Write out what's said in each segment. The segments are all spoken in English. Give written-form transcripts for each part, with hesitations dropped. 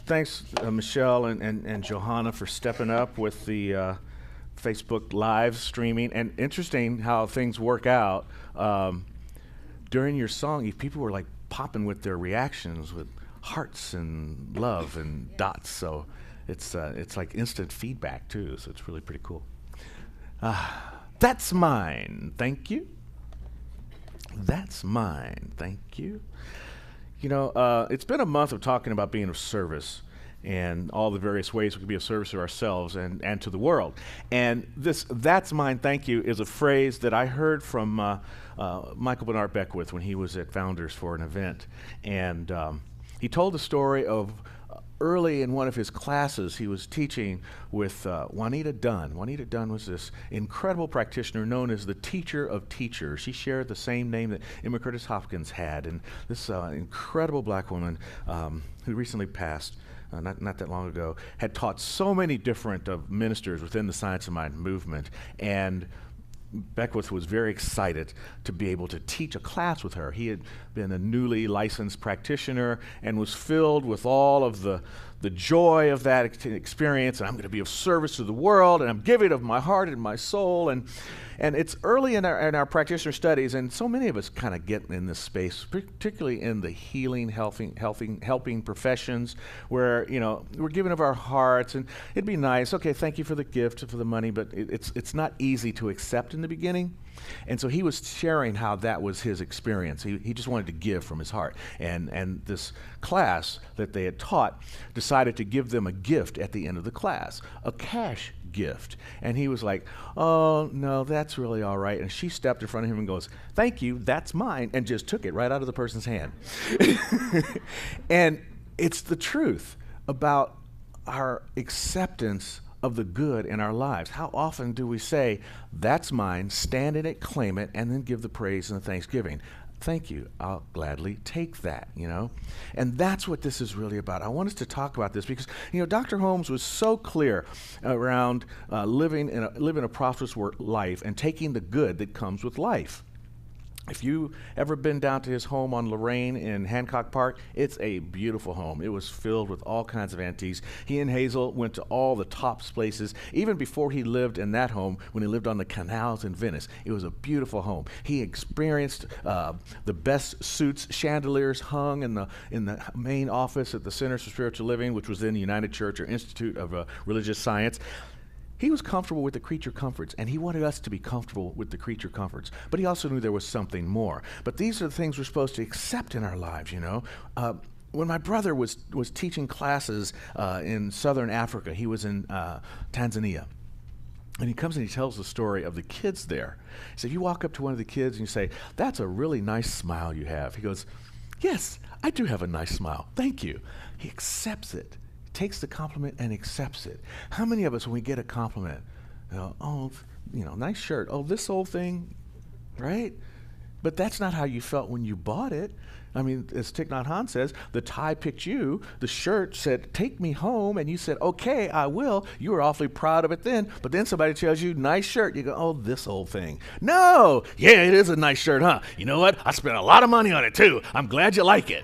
Thanks, Michelle and Johanna, for stepping up with the Facebook live streaming. And interesting how things work out. During your song, people were like popping with their reactions with hearts and love and dots. So it's like instant feedback too. So it's really pretty cool. That's mine. Thank you. That's mine. Thank you. It's been a month of talking about being of service and all the various ways we can be of service to ourselves and to the world. And this "that's mine, thank you" is a phrase that I heard from Michael Bernard Beckwith when he was at Founders for an event. And he told the story of early in one of his classes, he was teaching with Juanita Dunn. Juanita Dunn was this incredible practitioner known as the teacher of teachers. She shared the same name that Emma Curtis Hopkins had. And this incredible black woman who recently passed, not that long ago, had taught so many different ministers within the Science of Mind movement. And Beckwith was very excited to be able to teach a class with her. He had been a newly licensed practitioner and was filled with all of the joy of that experience. And I'm going to be of service to the world, and I'm giving of my heart and my soul. And it's early in our practitioner studies, and so many of us kind of get in this space, particularly in the healing, helping professions, where we're giving of our hearts, and it'd be nice. Okay, thank you for the gift, for the money, but it's not easy to accept in the beginning. And so he was sharing how that was his experience. He just wanted to give from his heart. And this class that they had taught decided to give them a gift at the end of the class, a cash gift. And he was like, "Oh, no, that's really all right." And she stepped in front of him and goes, "Thank you, that's mine," and just took it right out of the person's hand. And it's the truth about our acceptance of the good in our lives. How often do we say, "That's mine," stand in it, claim it, and then give the praise and the thanksgiving? Thank you. I'll gladly take that, And that's what this is really about. I want us to talk about this because, Dr. Holmes was so clear around living a prosperous life and taking the good that comes with life. If you ever been down to his home on Lorraine in Hancock Park, it's a beautiful home. It was filled with all kinds of antiques. He and Hazel went to all the top places, even before he lived in that home, when he lived on the canals in Venice. It was a beautiful home. He experienced the best suits, chandeliers hung in the main office at the Centers for Spiritual Living, which was in the United Church or Institute of Religious Science. He was comfortable with the creature comforts, and he wanted us to be comfortable with the creature comforts. But he also knew there was something more. But these are the things we're supposed to accept in our lives, When my brother was teaching classes in southern Africa, he was in Tanzania. And he comes and he tells the story of the kids there. He said, if you walk up to one of the kids and you say, "That's a really nice smile you have," he goes, "Yes, I do have a nice smile. Thank you." He accepts it. Takes the compliment and accepts it. How many of us, when we get a compliment, nice shirt, oh, this old thing, right? But that's not how you felt when you bought it. I mean, as Thich Nhat Hanh says, the tie picked you, the shirt said, "Take me home," and you said, "Okay, I will." You were awfully proud of it then, but then somebody tells you, "Nice shirt." You go, "Oh, this old thing." No, yeah, it is a nice shirt, huh? You know what? I spent a lot of money on it too. I'm glad you like it.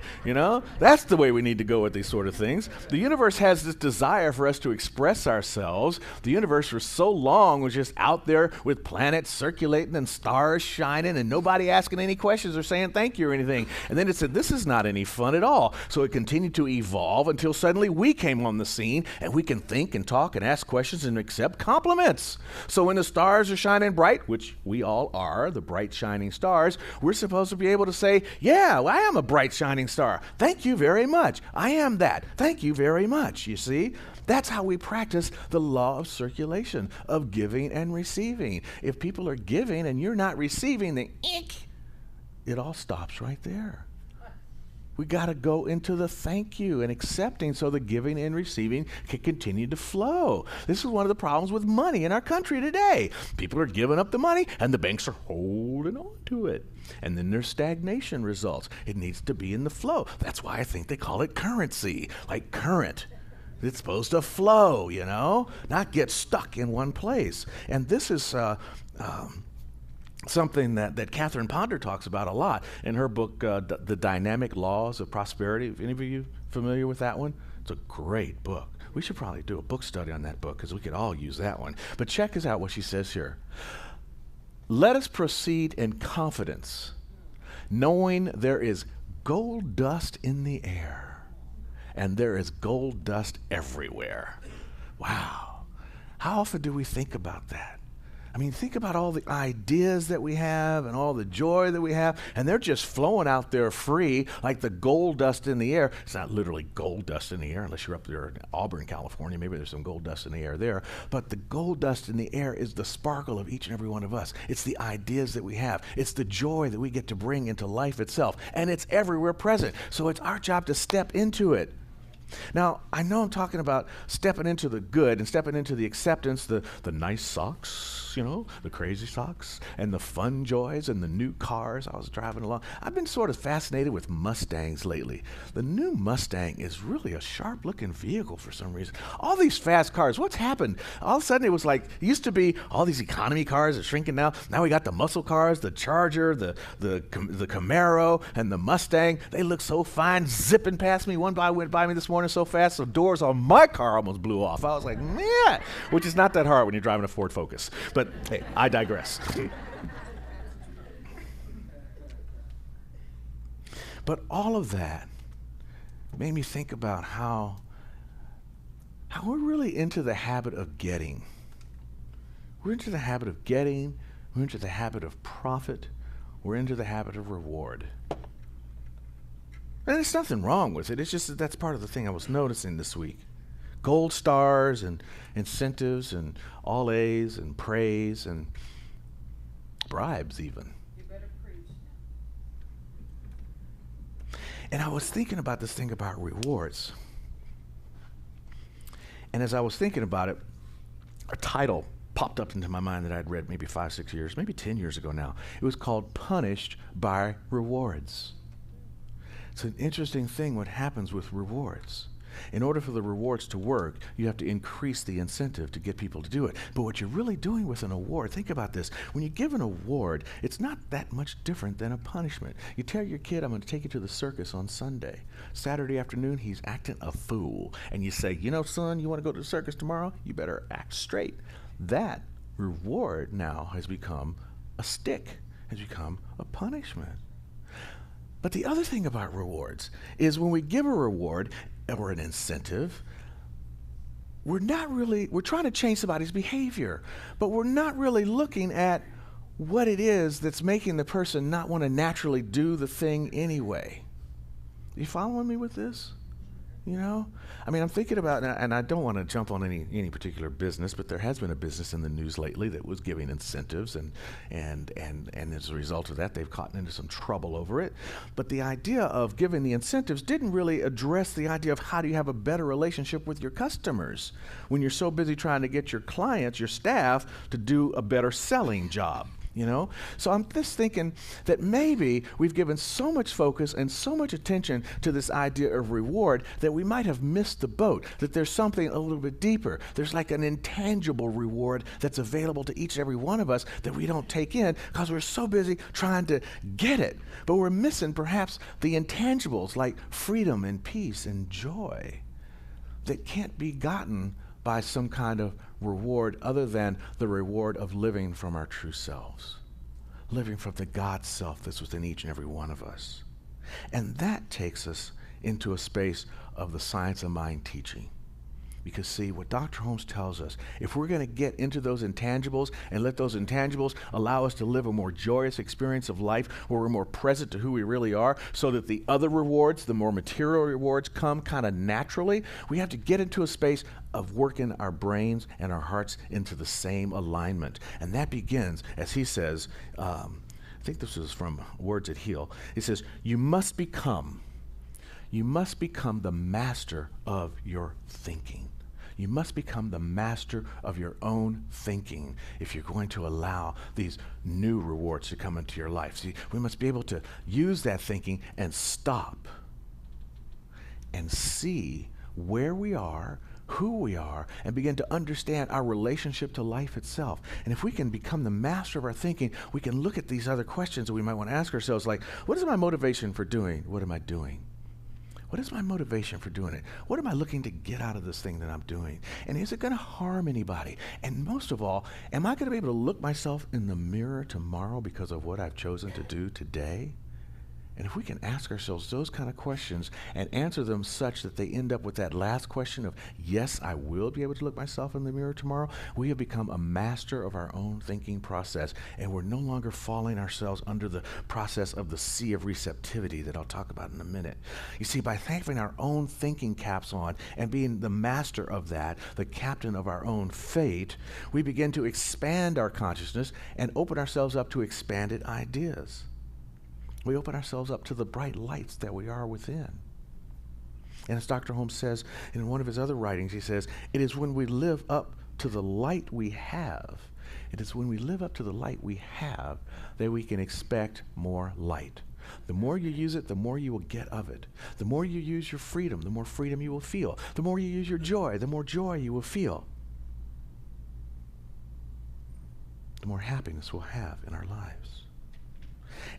That's the way we need to go with these sort of things. The universe has this desire for us to express ourselves. The universe for so long was just out there with planets circulating and stars shining and nobody asking any questions or saying thank you or anything. And then it said, "This is not any fun at all." So it continued to evolve until suddenly we came on the scene and we can think and talk and ask questions and accept compliments. So when the stars are shining bright, which we all are, the bright shining stars, we're supposed to be able to say, "Yeah, well, I am a bright shining star. Thank you very much. I am that. Thank you very much." You see? That's how we practice the law of circulation, of giving and receiving. If people are giving and you're not receiving, then it all stops right there. We got to go into the thank you and accepting so the giving and receiving can continue to flow. This is one of the problems with money in our country today. People are giving up the money and the banks are holding on to it. And then there's stagnation results. It needs to be in the flow. That's why I think they call it currency, like current. It's supposed to flow, not get stuck in one place. And this is something that Catherine Ponder talks about a lot in her book, The Dynamic Laws of Prosperity. Any of you familiar with that one? It's a great book. We should probably do a book study on that book because we could all use that one. But check us out what she says here. Let us proceed in confidence, knowing there is gold dust in the air, and there is gold dust everywhere. Wow. How often do we think about that? I mean, think about all the ideas that we have and all the joy that we have, and they're just flowing out there free like the gold dust in the air. It's not literally gold dust in the air unless you're up there in Auburn, California. Maybe there's some gold dust in the air there. But the gold dust in the air is the sparkle of each and every one of us. It's the ideas that we have. It's the joy that we get to bring into life itself, and it's everywhere present. So it's our job to step into it. Now, I know I'm talking about stepping into the good and stepping into the acceptance, the nice socks, the crazy socks, and the fun joys and the new cars. I was driving along. I've been sort of fascinated with Mustangs lately. The new Mustang is really a sharp-looking vehicle for some reason. All these fast cars, what's happened? All of a sudden, it was like, it used to be all these economy cars are shrinking now. Now we got the muscle cars, the Charger, the Camaro, and the Mustang. They look so fine, zipping past me. One guy went by me this morning so fast, the doors on my car almost blew off. I was like, man, which is not that hard when you're driving a Ford Focus. But hey, I digress. But all of that made me think about how we're really into the habit of getting. We're into the habit of getting. We're into the habit of profit. We're into the habit of reward. And there's nothing wrong with it. It's just that that's part of the thing I was noticing this week. Gold stars and incentives and all A's and praise and bribes even. You better preach. And I was thinking about this thing about rewards. And as I was thinking about it, a title popped up into my mind that I'd read maybe 5, 6 years, maybe 10 years ago now. It was called Punished by Rewards. It's an interesting thing what happens with rewards. In order for the rewards to work, you have to increase the incentive to get people to do it. But what you're really doing with an award, think about this. When you give an award, it's not that much different than a punishment. You tell your kid, I'm going to take you to the circus on Sunday. Saturday afternoon, he's acting a fool. And you say, son, you want to go to the circus tomorrow? You better act straight. That reward now has become a stick, has become a punishment. But the other thing about rewards is when we give a reward or an incentive, we're trying to change somebody's behavior, but we're not really looking at what it is that's making the person not want to naturally do the thing anyway. Are you following me with this? I mean, I'm thinking about, and I don't want to jump on any particular business, but there has been a business in the news lately that was giving incentives, and as a result of that, they've gotten into some trouble over it. But the idea of giving the incentives didn't really address the idea of how do you have a better relationship with your customers when you're so busy trying to get your clients, your staff, to do a better selling job. So I'm just thinking that maybe we've given so much focus and so much attention to this idea of reward that we might have missed the boat, that there's something a little bit deeper. There's like an intangible reward that's available to each and every one of us that we don't take in because we're so busy trying to get it. But we're missing perhaps the intangibles like freedom and peace and joy that can't be gotten by some kind of reward other than the reward of living from our true selves, living from the God self that's within each and every one of us. And that takes us into a space of the science of mind teaching. Because see, what Dr. Holmes tells us, if we're going to get into those intangibles and let those intangibles allow us to live a more joyous experience of life where we're more present to who we really are, so that the other rewards, the more material rewards come kind of naturally, we have to get into a space of working our brains and our hearts into the same alignment. And that begins, as he says, I think this is from Words That Heal. He says, you must become the master of your thinking. You must become the master of your own thinking if you're going to allow these new rewards to come into your life. See, we must be able to use that thinking and stop and see where we are, who we are, and begin to understand our relationship to life itself. And if we can become the master of our thinking, we can look at these other questions that we might want to ask ourselves, like, what is my motivation for doing? What am I doing? What is my motivation for doing it? What am I looking to get out of this thing that I'm doing? And is it going to harm anybody? And most of all, am I going to be able to look myself in the mirror tomorrow because of what I've chosen to do today? And if we can ask ourselves those kind of questions and answer them such that they end up with that last question of, yes, I will be able to look myself in the mirror tomorrow, we have become a master of our own thinking process, and we're no longer falling ourselves under the process of the sea of receptivity that I'll talk about in a minute. You see, by having our own thinking caps on and being the master of that, the captain of our own fate, we begin to expand our consciousness and open ourselves up to expanded ideas. We open ourselves up to the bright lights that we are within. And as Dr. Holmes says in one of his other writings, he says, it is when we live up to the light we have, it is when we live up to the light we have that we can expect more light. The more you use it, the more you will get of it. The more you use your freedom, the more freedom you will feel. The more you use your joy, the more joy you will feel. The more happiness we'll have in our lives.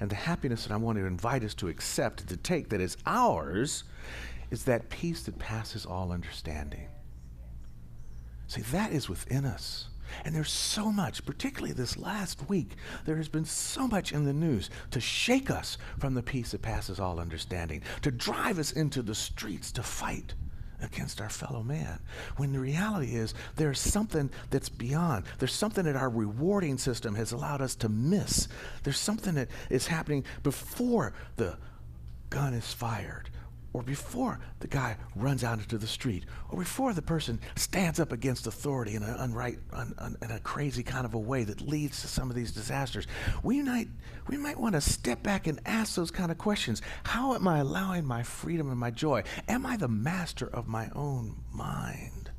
And the happiness that I want to invite us to accept, to take, that is ours, is that peace that passes all understanding. See, that is within us. And there's so much, particularly this last week, there has been so much in the news to shake us from the peace that passes all understanding, to drive us into the streets to fight against our fellow man, when the reality is there's something that's beyond. There's something that our rewarding system has allowed us to miss. There's something that is happening before the gun is fired, or before the guy runs out into the street, or before the person stands up against authority in in a crazy kind of a way that leads to some of these disasters. We might want to step back and ask those kind of questions. How am I allowing my freedom and my joy? Am I the master of my own mind?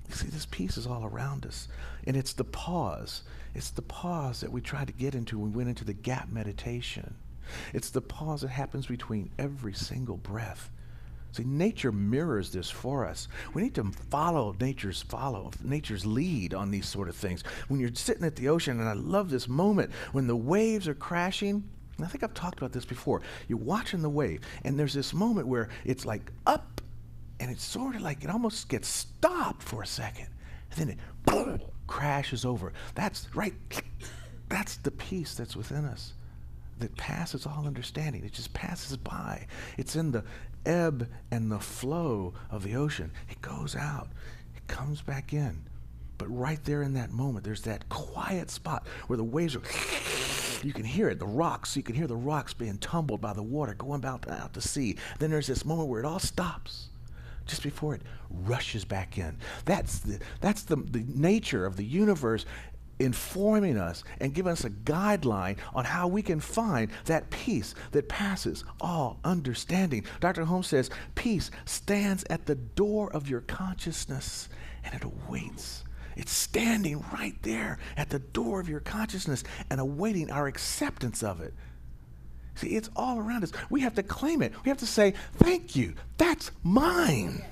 You see, this peace is all around us, and it's the pause. It's the pause that we tried to get into when we went into the gap meditation. It's the pause that happens between every single breath. See, nature mirrors this for us. We need to follow nature's lead on these sort of things. When you're sitting at the ocean, and I love this moment when the waves are crashing, and I think I've talked about this before. You're watching the wave, and there's this moment where it's like up, and it's sort of like it almost gets stopped for a second, and then it boom, crashes over. That's right. That's the peace that's within us, that passes all understanding. It just passes by. It's in the ebb and the flow of the ocean. It goes out. It comes back in. But right there in that moment, there's that quiet spot where the waves are, you can hear it, the rocks, you can hear the rocks being tumbled by the water going out to sea. Then there's this moment where it all stops just before it rushes back in. That's the nature of the universe informing us and giving us a guideline on how we can find that peace that passes all understanding. Dr. Holmes says, peace stands at the door of your consciousness and it awaits. It's standing right there at the door of your consciousness and awaiting our acceptance of it. See, it's all around us. We have to claim it. We have to say, thank you, that's mine.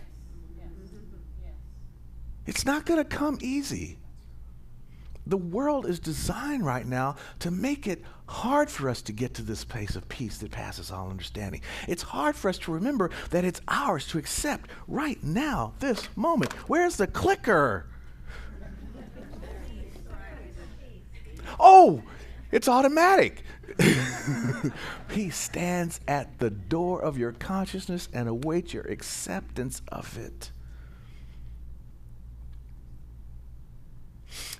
It's not going to come easy. The world is designed right now to make it hard for us to get to this place of peace that passes all understanding. It's hard for us to remember that it's ours to accept right now, this moment. Where's the clicker? Oh, it's automatic. Peace stands at the door of your consciousness and awaits your acceptance of it.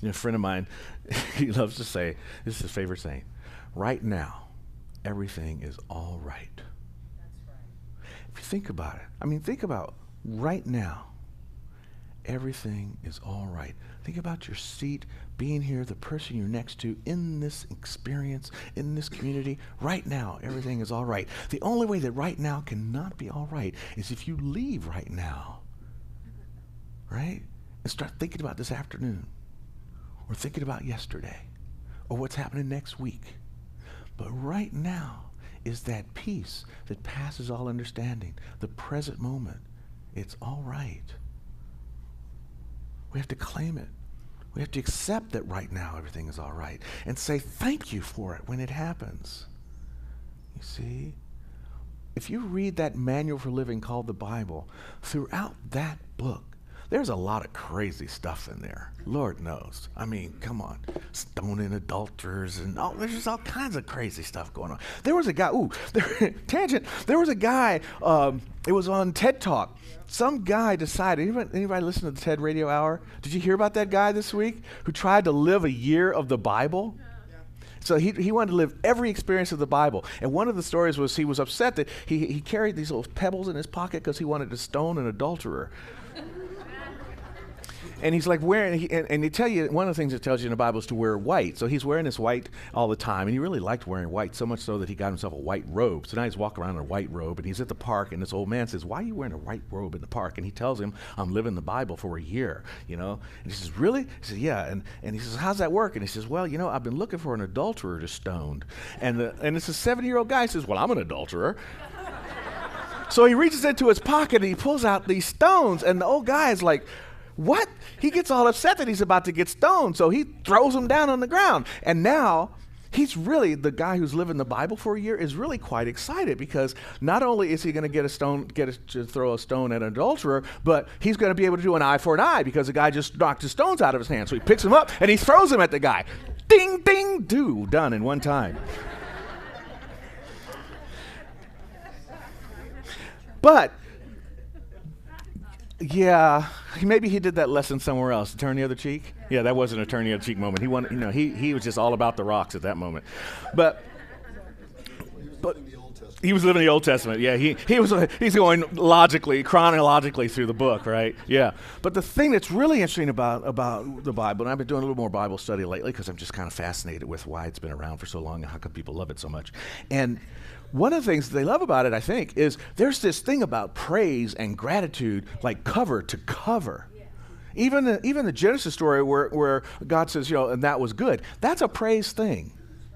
You know, a friend of mine, he loves to say, this is his favorite saying, right now, everything is all right. That's right. If you think about it, think about right now, everything is all right. Think about your seat, being here, the person you're next to, in this experience, in this community. Right now, everything is all right. The only way that right now cannot be all right is if you leave right now, right? And start thinking about this afternoon, or thinking about yesterday, or what's happening next week. But right now is that peace that passes all understanding, the present moment. It's all right. We have to claim it. We have to accept that right now everything is all right and say thank you for it when it happens. You see? if you read that manual for living called the Bible, throughout that book, there's a lot of crazy stuff in there. Lord knows. I mean, come on. Stoning adulterers and there's just all kinds of crazy stuff going on. There was a guy, tangent. There was a guy, it was on TED Talk. Some guy decided, anybody listen to the TED Radio Hour? Did you hear about that guy this week who tried to live a year of the Bible? So he wanted to live every experience of the Bible. And one of the stories was he was upset that he carried these little pebbles in his pocket because he wanted to stone an adulterer. And he's like wearing, and they tell you, one of the things it tells you in the Bible is to wear white. So he's wearing this white all the time, and he really liked wearing white, so much so that he got himself a white robe. So now he's walking around in a white robe, and he's at the park, and this old man says, "Why are you wearing a white robe in the park?" And he tells him, "I'm living the Bible for a year, you know." And he says, "Really?" He says, "Yeah." And he says, "How's that work?" And he says, "Well, you know, I've been looking for an adulterer to stone." And it's a 70-year-old guy. He says, "Well, I'm an adulterer." So he reaches into his pocket, and he pulls out these stones, and the old guy is like, "What?" He gets all upset that he's about to get stoned, so he throws him down on the ground. And now, he's really, the guy who's living the Bible for a year is really quite excited, because not only is he going to to throw a stone at an adulterer, but he's going to be able to do an eye for an eye, because the guy just knocked his stones out of his hand. So he picks him up and he throws him at the guy. Ding, ding, do, done in one time. But yeah, maybe he did that lesson somewhere else. Turn the other cheek? Yeah, that wasn't a turn the other cheek moment. He wanted, he was just all about the rocks at that moment. But he was living the Old Testament. Yeah, he's going logically, chronologically through the book, right? Yeah. But the thing that's really interesting about the Bible, and I've been doing a little more Bible study lately because I'm just kind of fascinated with why it's been around for so long and how come people love it so much. And one of the things they love about it, I think, is there's this thing about praise and gratitude, like cover to cover. Even the Genesis story where God says, and that was good. That's a praise thing,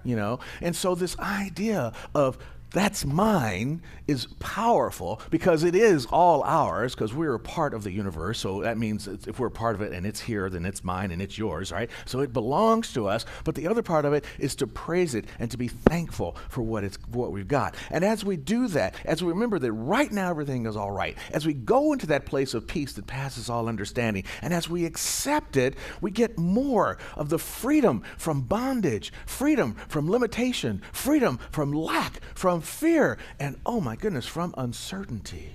And so this idea of that's mine is powerful, because it is all ours, because we're a part of the universe. So that means if we're a part of it and it's here, then it's mine and it's yours, right? So it belongs to us. But the other part of it is to praise it and to be thankful for what we've got. And as we do that, as we remember that right now everything is all right, as we go into that place of peace that passes all understanding, and as we accept it, we get more of the freedom from bondage, freedom from limitation, freedom from lack, from fear, and oh my goodness, from uncertainty.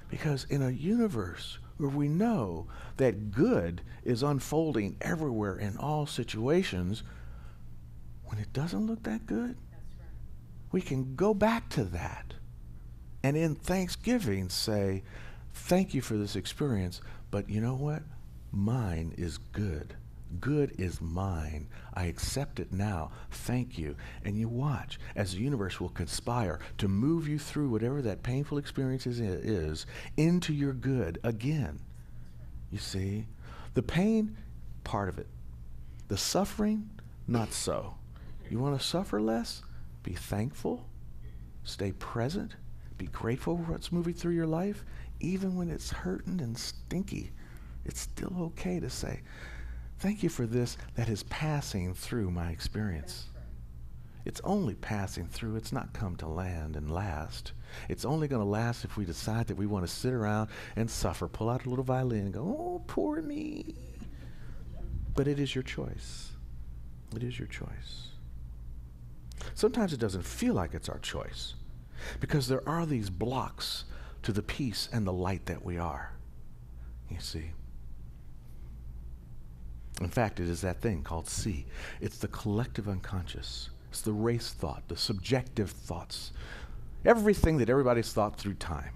Because in a universe where we know that good is unfolding everywhere in all situations, when it doesn't look that good, we can go back to that and in thanksgiving say, "Thank you for this experience, but you know what? Mine is good. Good is mine. I accept it now. Thank you." And you watch as the universe will conspire to move you through whatever that painful experience is into your good again. You see? The pain, part of it. The suffering, not so. You want to suffer less? Be thankful. Stay present. Be grateful for what's moving through your life. Even when it's hurting and stinky, it's still okay to say, "Thank you for this that is passing through my experience." It's only passing through. It's not come to land and last. It's only going to last if we decide that we want to sit around and suffer, pull out a little violin and go, "Oh, poor me." But it is your choice. It is your choice. Sometimes it doesn't feel like it's our choice, because there are these blocks to the peace and the light that we are. You see? In fact, it is that thing called C. It's the collective unconscious. It's the race thought, the subjective thoughts, everything that everybody's thought through time.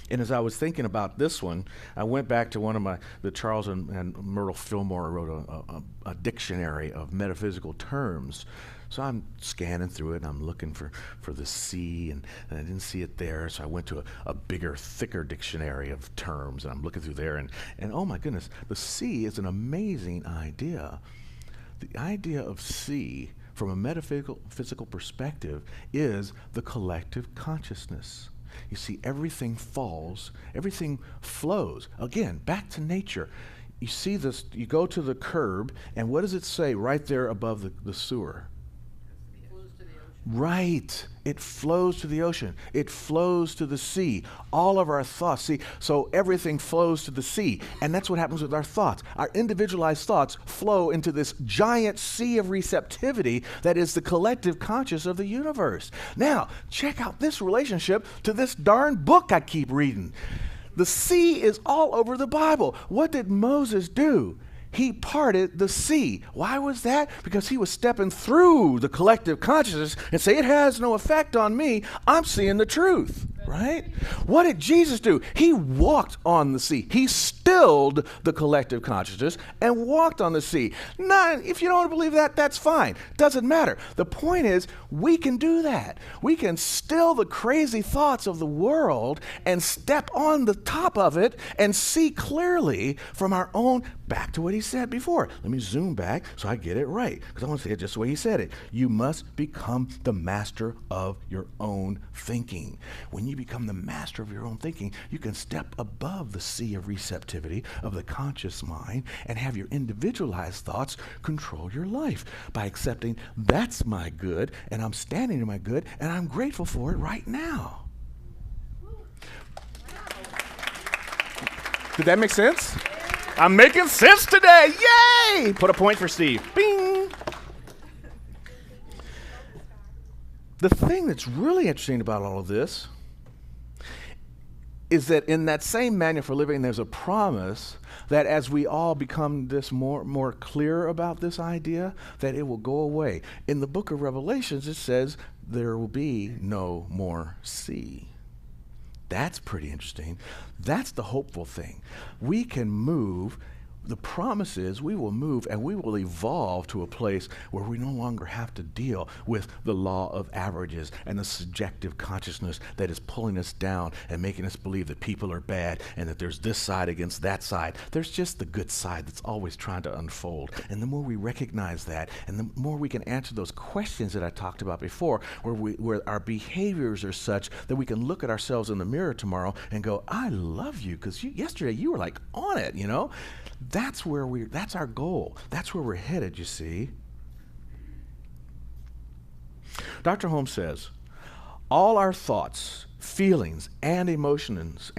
And as I was thinking about this one, I went back to one of the Charles and Myrtle Fillmore wrote a dictionary of metaphysical terms. So I'm scanning through it, and I'm looking for the C, and I didn't see it there, so I went to a bigger, thicker dictionary of terms, and I'm looking through there, and oh my goodness, the C is an amazing idea. The idea of C, from a metaphysical perspective, is the collective consciousness. You see, everything falls, everything flows. Again, back to nature. You see this, you go to the curb, and what does it say right there above the sewer? Right. It flows to the ocean. It flows to the sea. All of our thoughts. See, so everything flows to the sea. And that's what happens with our thoughts. Our individualized thoughts flow into this giant sea of receptivity that is the collective conscious of the universe. Now, check out this relationship to this darn book I keep reading. The sea is all over the Bible. What did Moses do? He parted the sea. Why was that? Because he was stepping through the collective consciousness and say, it has no effect on me. I'm seeing the truth, right? What did Jesus do? He walked on the sea. He stilled the collective consciousness and walked on the sea. Now, if you don't believe that, that's fine. Doesn't matter. The point is, we can do that. We can still the crazy thoughts of the world and step on the top of it and see clearly from our own, back to what he said before. Let me zoom back so I get it right, because I want to say it just the way he said it. You must become the master of your own thinking. When you become the master of your own thinking, you can step above the sea of receptivity of the conscious mind and have your individualized thoughts control your life by accepting that's my good and I'm standing in my good and I'm grateful for it right now. Did that make sense? I'm making sense today. Yay! Put a point for Steve. Bing! The thing that's really interesting about all of this is that in that same manual for living, there's a promise that as we all become this more clear about this idea, that it will go away. In the book of Revelations, it says there will be no more sea. That's pretty interesting. That's the hopeful thing. We can move. The promise is we will move and we will evolve to a place where we no longer have to deal with the law of averages and the subjective consciousness that is pulling us down and making us believe that people are bad and that there's this side against that side. There's just the good side that's always trying to unfold. And the more we recognize that and the more we can answer those questions that I talked about before, where our behaviors are such that we can look at ourselves in the mirror tomorrow and go, I love you because yesterday you were like on it, you know? That's our goal. That's where we're headed, you see. Dr. Holmes says, all our thoughts, feelings, and emotions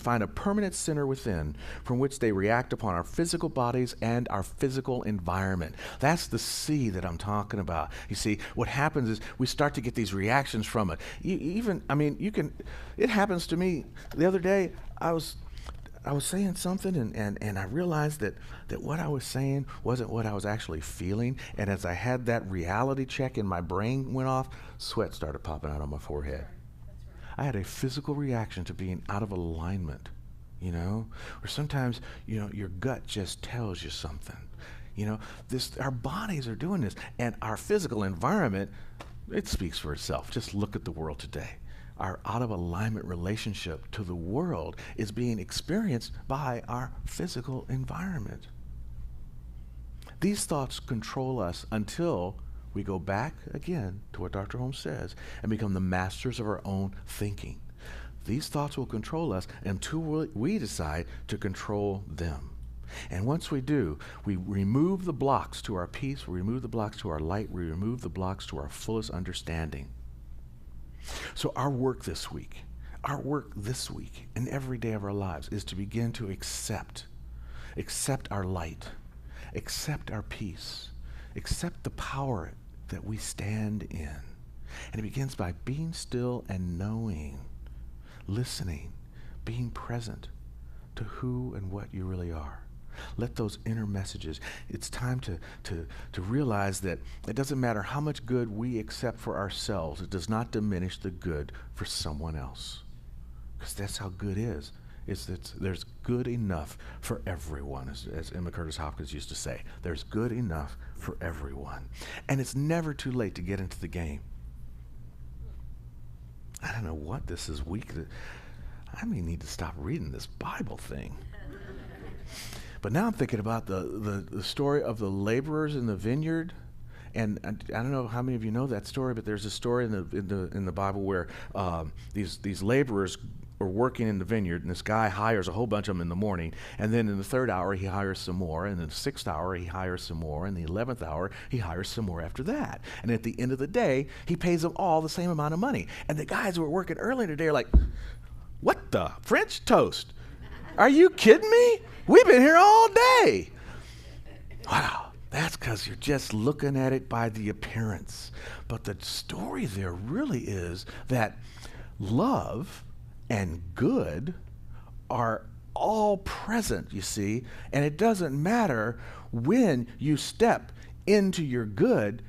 find a permanent center within from which they react upon our physical bodies and our physical environment. That's the C that I'm talking about. You see, what happens is we start to get these reactions from it. It happens to me. The other day, I was saying something and I realized that what I was saying wasn't what I was actually feeling. And as I had that reality check and my brain went off, sweat started popping out on my forehead. I had a physical reaction to being out of alignment, you know? Or sometimes, you know, your gut just tells you something. You know, our bodies are doing this. And our physical environment, it speaks for itself. Just look at the world today. Our out-of-alignment relationship to the world is being experienced by our physical environment. These thoughts control us until we go back again to what Dr. Holmes says and become the masters of our own thinking. These thoughts will control us until we decide to control them. And once we do, we remove the blocks to our peace, we remove the blocks to our light, we remove the blocks to our fullest understanding. So our work this week and every day of our lives is to begin to accept our light, accept our peace, accept the power that we stand in. And it begins by being still and knowing, listening, being present to who and what you really are. Let those inner messages, it's time to realize that it doesn't matter how much good we accept for ourselves, it does not diminish the good for someone else. Because that's how good is that there's good enough for everyone, as Emma Curtis Hopkins used to say. There's good enough for everyone. And it's never too late to get into the game. I don't know what this is week. I may need to stop reading this Bible thing. But now I'm thinking about the story of the laborers in the vineyard, and I don't know how many of you know that story, but there's a story in the Bible where these laborers are working in the vineyard, and this guy hires a whole bunch of them in the morning, and then in the 3rd hour he hires some more, and in the 6th hour he hires some more, and the 11th hour he hires some more after that. And at the end of the day, he pays them all the same amount of money. And the guys who were working earlier today are like, what the French toast? Are you kidding me? We've been here all day. Wow. That's because you're just looking at it by the appearance. But the story there really is that love and good are all present, you see, and it doesn't matter when you step into your good,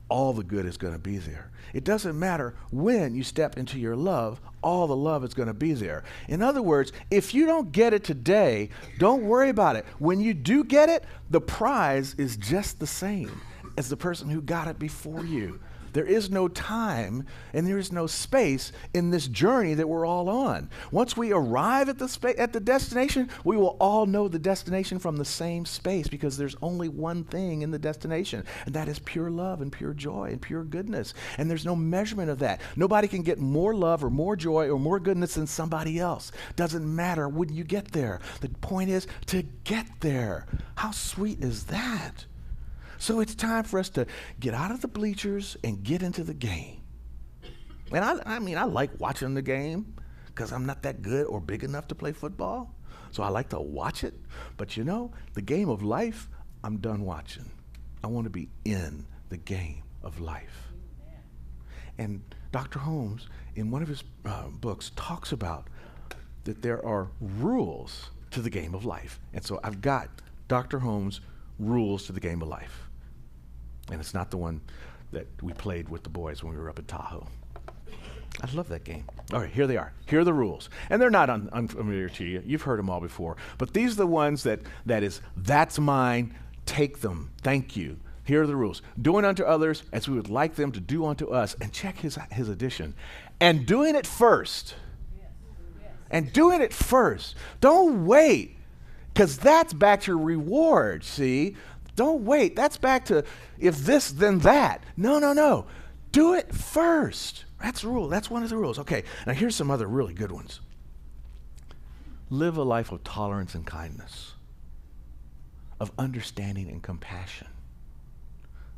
all the good is going to be there. It doesn't matter when you step into your love, all the love is going to be there. In other words, if you don't get it today, don't worry about it. When you do get it, the prize is just the same as the person who got it before you. There is no time and there is no space in this journey that we're all on. Once we arrive at the destination, we will all know the destination from the same space, because there's only one thing in the destination, and that is pure love and pure joy and pure goodness. And there's no measurement of that. Nobody can get more love or more joy or more goodness than somebody else. Doesn't matter when you get there. The point is to get there. How sweet is that? So it's time for us to get out of the bleachers and get into the game. And I mean, I like watching the game because I'm not that good or big enough to play football. So I like to watch it. But you know, the game of life, I'm done watching. I want to be in the game of life. And Dr. Holmes, in one of his books, talks about that there are rules to the game of life. And so I've got Dr. Holmes' rules to the game of life. And it's not the one that we played with the boys when we were up in Tahoe. I love that game. All right, here they are. Here are the rules. And they're not unfamiliar to you. You've heard them all before. But these are the ones that's mine, take them, thank you. Here are the rules. Doing unto others as we would like them to do unto us. And check his addition. And doing it first. And doing it first. Don't wait, because that's back to reward, see? Don't wait. That's back to if this, then that. No. Do it first. That's the rule. That's one of the rules. Okay, now here's some other really good ones. Live a life of tolerance and kindness, of understanding and compassion,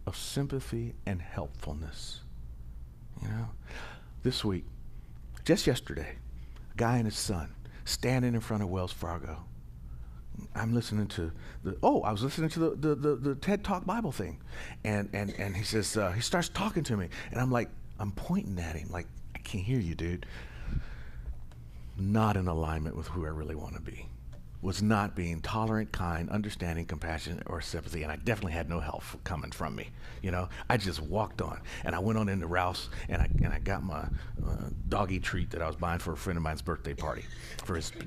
of sympathy and helpfulness. You know, this week, just yesterday, a guy and his son standing in front of Wells Fargo. I'm listening to I was listening to the TED Talk Bible thing. And he says, he starts talking to me. And I'm pointing at him like, I can't hear you, dude. Not in alignment with who I really want to be. Was not being tolerant, kind, understanding, compassionate, or sympathy, and I definitely had no help coming from me. You know, I just walked on, and I went on into Rouse, and I got my doggy treat that I was buying for a friend of mine's birthday party.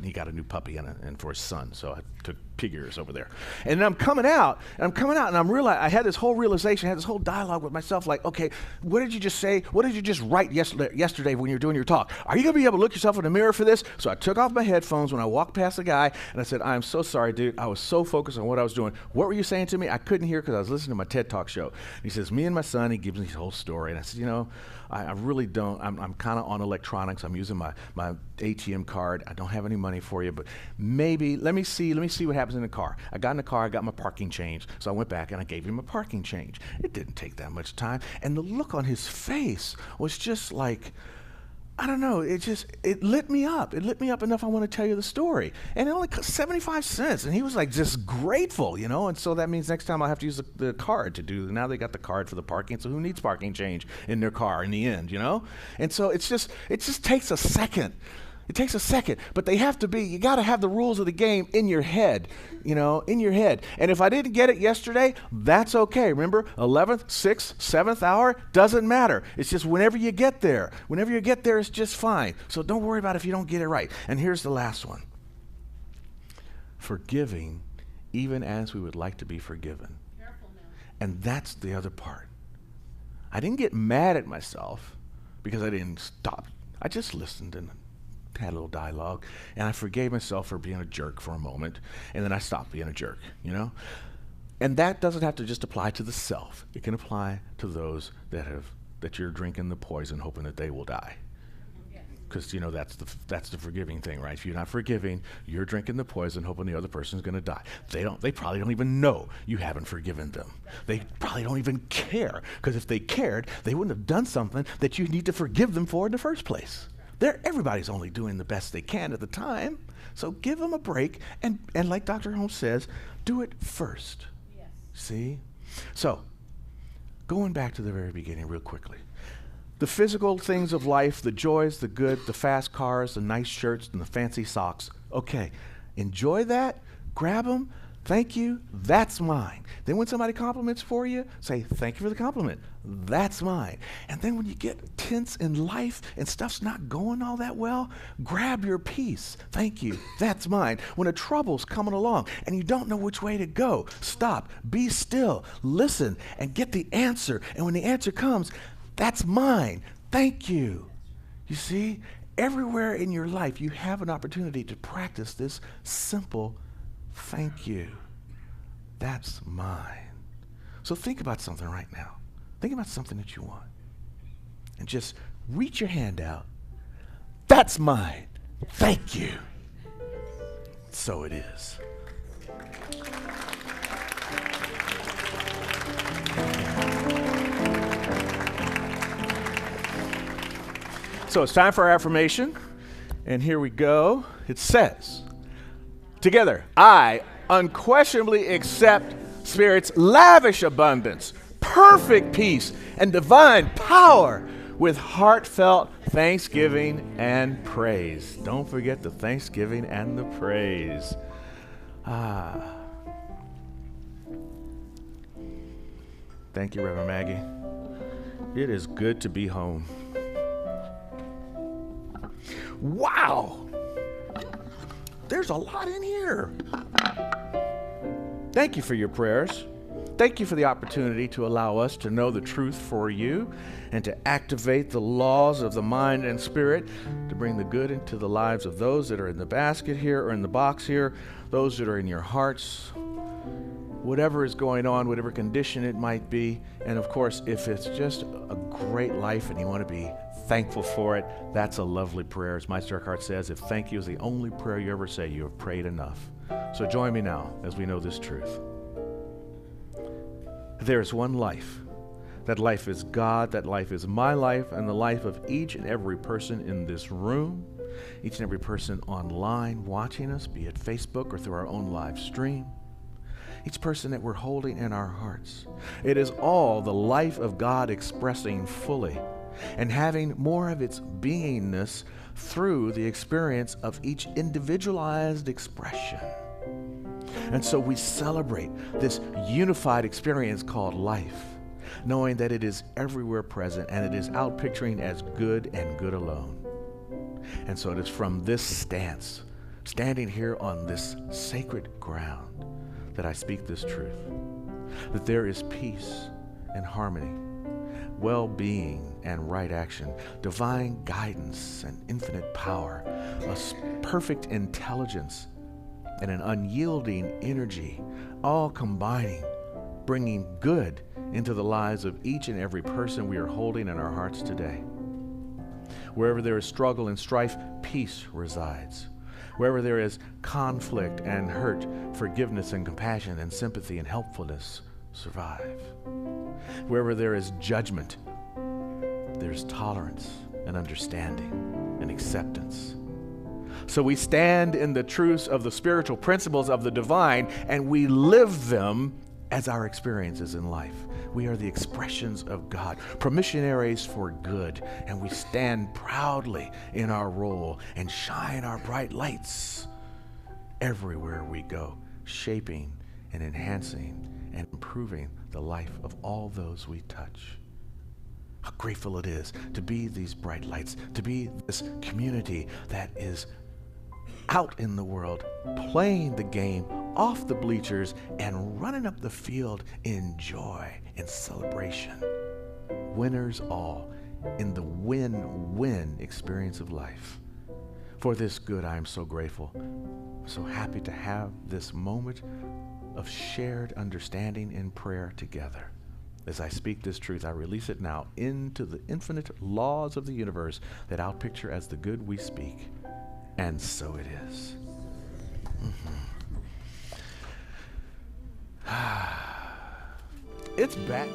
He got a new puppy and for his son, so I took pig ears over there. And I'm coming out, and I had this whole realization, I had this whole dialogue with myself, like, okay, what did you just say? What did you just write yesterday when you were doing your talk? Are you going to be able to look yourself in the mirror for this? So I took off my headphones when I walked past the guy, and I said, I'm so sorry, dude. I was so focused on what I was doing. What were you saying to me? I couldn't hear because I was listening to my TED Talk show. And he says, me and my son, he gives me his whole story. And I said, you know, I really don't. I'm kind of on electronics. I'm using my ATM card. I don't have any money for you, but maybe, let me see what happens in the car. I got in the car, I got my parking change. So I went back and I gave him a parking change. It didn't take that much time. And the look on his face was just like, I don't know, it lit me up. It lit me up enough I want to tell you the story. And it only cost 75 cents. And he was like just grateful, you know. And so that means next time I'll have to use the card to do. Now they got the card for the parking. So who needs parking change in their car in the end, you know? And so it just takes a second. It takes a second, but you got to have the rules of the game in your head, you know, in your head. And if I didn't get it yesterday, that's okay. Remember, 11th, 6th, 7th hour, doesn't matter. It's just whenever you get there. Whenever you get there, it's just fine. So don't worry about if you don't get it right. And here's the last one. Forgiving even as we would like to be forgiven. Careful now. And that's the other part. I didn't get mad at myself because I didn't stop. I just listened and had a little dialogue, and I forgave myself for being a jerk for a moment, and then I stopped being a jerk, you know? And that doesn't have to just apply to the self. It can apply to those that you're drinking the poison hoping that they will die. Yes. Because, that's the forgiving thing, right? If you're not forgiving, you're drinking the poison, hoping the other person's going to die. They probably don't even know you haven't forgiven them. They probably don't even care, because if they cared, they wouldn't have done something that you need to forgive them for in the first place. Everybody's only doing the best they can at the time, so give them a break, and like Dr. Holmes says, do it first. Yes. See? So, going back to the very beginning real quickly. The physical things of life, the joys, the good, the fast cars, the nice shirts, and the fancy socks. Okay, enjoy that, grab them, thank you, that's mine. Then when somebody compliments for you, say, thank you for the compliment, that's mine. And then when you get tense in life and stuff's not going all that well, grab your peace, thank you, that's mine. When a trouble's coming along and you don't know which way to go, stop, be still, listen, and get the answer. And when the answer comes, that's mine. Thank you. You see, everywhere in your life, you have an opportunity to practice this simple thank you. That's mine. So think about something right now. Think about something that you want. And just reach your hand out. That's mine. Thank you. So it is. So it's time for our affirmation, and here we go. It says, together, I unquestionably accept Spirit's lavish abundance, perfect peace, and divine power with heartfelt thanksgiving and praise. Don't forget the thanksgiving and the praise. Thank you, Reverend Maggie. It is good to be home. Wow! There's a lot in here. Thank you for your prayers. Thank you for the opportunity to allow us to know the truth for you and to activate the laws of the mind and spirit to bring the good into the lives of those that are in the basket here or in the box here, those that are in your hearts, whatever is going on, whatever condition it might be. And of course, if it's just a great life and you want to be thankful for it, that's a lovely prayer. As Meister Eckhart says, if thank you is the only prayer you ever say, you have prayed enough. So join me now as we know this truth. There is one life. That life is God, that life is my life, and the life of each and every person in this room, each and every person online watching us, be it Facebook or through our own live stream, each person that we're holding in our hearts. It is all the life of God expressing fully and having more of its beingness through the experience of each individualized expression. And so we celebrate this unified experience called life, knowing that it is everywhere present and it is out picturing as good and good alone. And so it is from this stance, standing here on this sacred ground, that I speak this truth, that there is peace and harmony, well-being and right action, divine guidance and infinite power, perfect intelligence and an unyielding energy, all combining, bringing good into the lives of each and every person we are holding in our hearts today. Wherever there is struggle and strife, peace resides. Wherever there is conflict and hurt, forgiveness and compassion and sympathy and helpfulness survive. Wherever there is judgment, there's tolerance and understanding and acceptance. So we stand in the truths of the spiritual principles of the divine, and we live them as our experiences in life. We are the expressions of God, permissionaries for good, and we stand proudly in our role and shine our bright lights everywhere we go, shaping and enhancing and improving the life of all those we touch. How grateful it is to be these bright lights, to be this community that is out in the world, playing the game off the bleachers and running up the field in joy and celebration. Winners all in the win-win experience of life. For this good, I am so grateful, so happy to have this moment of shared understanding in prayer together. As I speak this truth, I release it now into the infinite laws of the universe that I'll picture as the good we speak. And so it is. It's back.